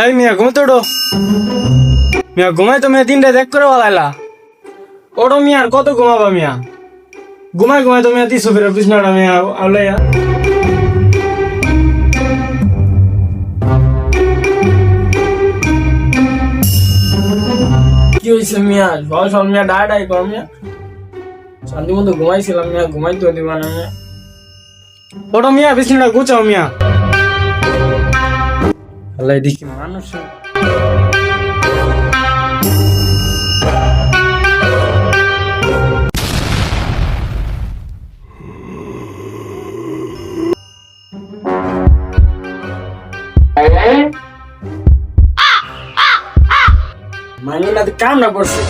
এই মিয়া ঘুমতে ওঠো। মিয়া ঘুমাই তো মিয়া 3টা দেখ করে বলাইলা। ওঠো মিয়া, আর কত ঘুমাবা মিয়া? ঘুমাই ঘুমাই তো মিয়া 300 ফেরা বিছনাটা মিয়া আউলাইয়া। কি হয়েছে মিয়া? সল সল মিয়া ডাই কর মিয়া। শান্তি মতো ঘুমাইছিলাম মিয়া, ঘুমাইতে দিবা না মিয়া। ওঠো মিয়া, বিছনাটা গুছাও মিয়া। আল্লাহ দেখি মানুষ মাইনে কাম না করছে।